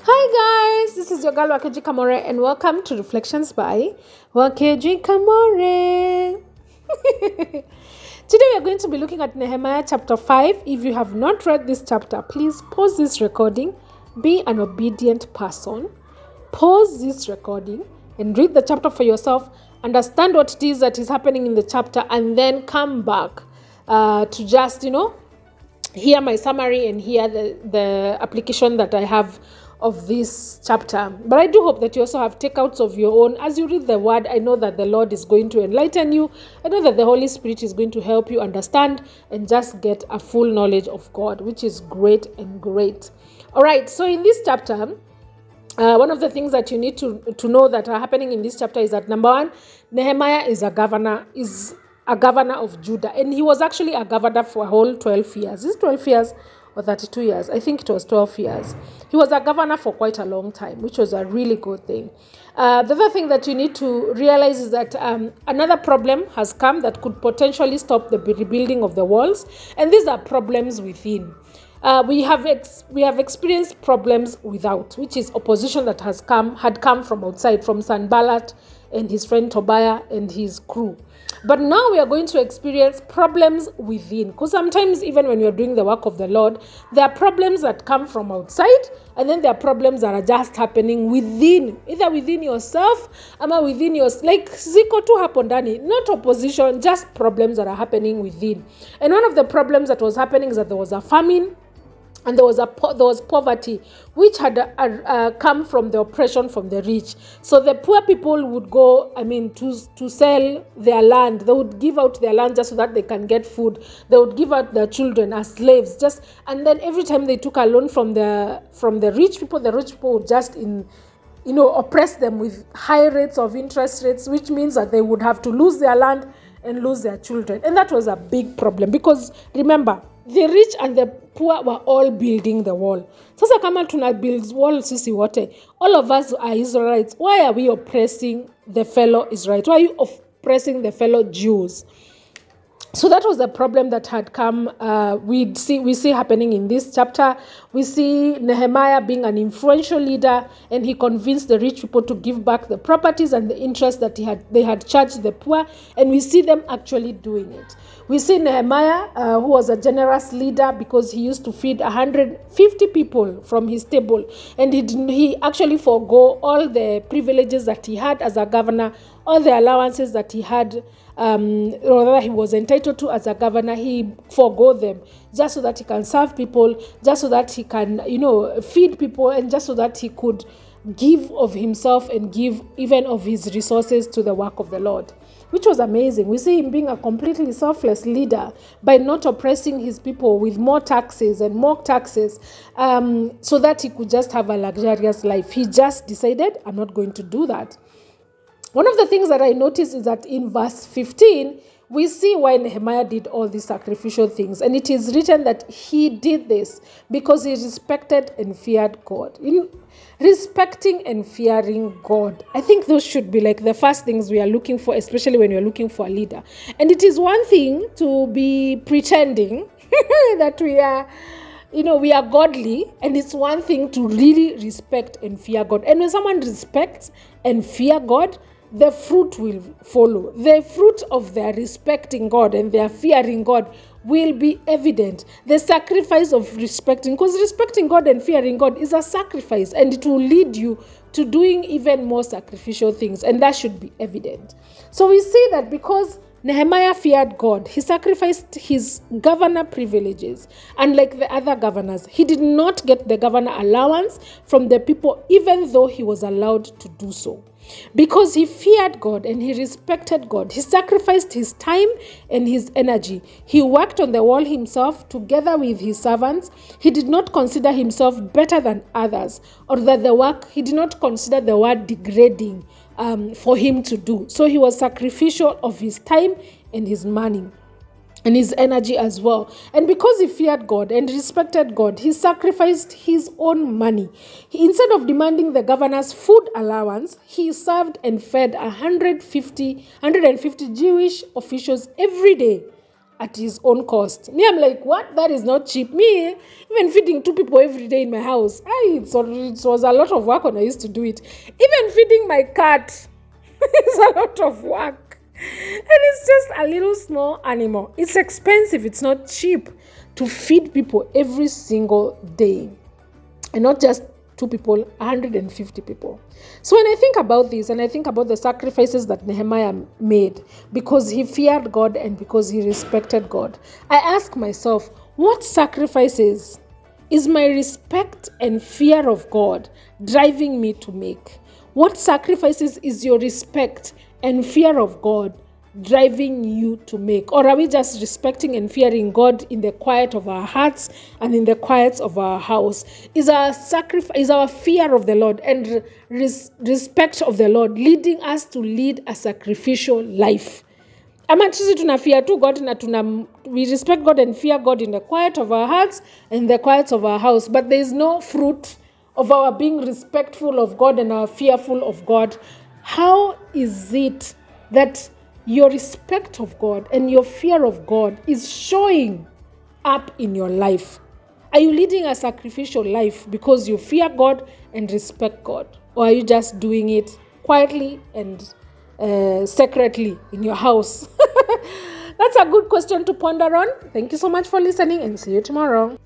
Hi guys, this is your girl Wakeji Kamore and welcome to Reflections by Wakeji Kamore. Today we are going to be looking at Nehemiah Chapter 5. If you have not read this chapter, please pause this recording, be an obedient person, pause this recording and read the chapter for yourself, understand what it is that is happening in the chapter, and then come back to just, hear my summary and hear the application that I have of this chapter. But I do hope that you also have takeouts of your own. As you read the word, I know that the Lord is going to enlighten you. I know that the Holy Spirit is going to help you understand and just get a full knowledge of God, which is great and great. All right, so in this chapter, one of the things that you need to know that are happening in this chapter is that, number one, Nehemiah is a governor of Judah, and he was actually a governor for a whole 12 years. Is it 12 years or 32 years? I think it was 12 years. He was a governor for quite a long time, which was a really good thing. The other thing that you need to realize is that another problem has come that could potentially stop the rebuilding of the walls, and these are problems within. We have experienced problems without, which is opposition that had come from outside, from Sanballat and his friend Tobiah and his crew. But now we are going to experience problems within, because sometimes even when you're doing the work of the Lord, there are problems that come from outside, and then there are problems that are just happening within, either within yourself or within your, like ziko tu hapo ndani, not opposition, just problems that are happening within. And one of the problems that was happening is that there was a famine. And there was poverty, which had come from the oppression from the rich. So the poor people would go, to sell their land. They would give out their land just so that they can get food. They would give out their children as slaves. And then every time they took a loan from the rich people would just oppress them with high rates of interest rates, which means that they would have to lose their land and lose their children. And that was a big problem because, remember, the rich and the poor were all building the wall. Sasa kama tuna build wall sisi wote, all of us are Israelites. Why are we oppressing the fellow Israelites? Why are you oppressing the fellow Jews? So that was the problem that had come. We see happening in this chapter. We see Nehemiah being an influential leader, and he convinced the rich people to give back the properties and the interest that they had charged the poor, and we see them actually doing it. We see Nehemiah, who was a generous leader because he used to feed 150 people from his table, and he actually forego all the privileges that he had as a governor, all the allowances that he had, or that he was entitled to as a governor. He forego them just so that he can serve people, just so that he can, feed people, and just so that he could give of himself and give even of his resources to the work of the Lord, which was amazing. We see him being a completely selfless leader by not oppressing his people with more taxes and more taxes, so that he could just have a luxurious life. He just decided, I'm not going to do that. One of the things that I noticed is that in verse 15, we see why Nehemiah did all these sacrificial things. And it is written that he did this because he respected and feared God. In respecting and fearing God, I think those should be like the first things we are looking for, especially when you're looking for a leader. And it is one thing to be pretending that we are godly, and it's one thing to really respect and fear God. And when someone respects and fear God, the fruit will follow. The fruit of their respecting God and their fearing God will be evident. The sacrifice of respecting, because respecting God and fearing God is a sacrifice, and it will lead you to doing even more sacrificial things, and that should be evident. So we see that because Nehemiah feared God, he sacrificed his governor privileges. Unlike the other governors, he did not get the governor allowance from the people, even though he was allowed to do so. Because he feared God and he respected God, he sacrificed his time and his energy. He worked on the wall himself together with his servants. He did not consider himself better than others, or that the work, he did not consider the work degrading for him to do. So he was sacrificial of his time and his money and his energy as well. And because he feared God and respected God, he sacrificed his own money. Instead of demanding the governor's food allowance, he served and fed 150 Jewish officials every day at his own cost. Me, I'm like, what? That is not cheap. Me, even feeding 2 people every day in my house, it was a lot of work when I used to do it. Even feeding my cat is a lot of work. And it's just a little small animal. It's expensive. It's not cheap to feed people every single day. And not just 2 people, 150 people. So when I think about this, and I think about the sacrifices that Nehemiah made because he feared God and because he respected God, I ask myself, what sacrifices is my respect and fear of God driving me to make? What sacrifices is your respect and fear of God driving you to make? Or are we just respecting and fearing God in the quiet of our hearts and in the quiet of our house? Is our fear of the Lord and respect of the Lord leading us to lead a sacrificial life? Ama sisi tunafear tu God na we respect God and fear God in the quiet of our hearts and in the quiet of our house, but there is no fruit of our being respectful of God and our fearful of God. How is it that your respect of God and your fear of God is showing up in your life? Are you leading a sacrificial life because you fear God and respect God? Or are you just doing it quietly and secretly in your house? That's a good question to ponder on. Thank you so much for listening and see you tomorrow.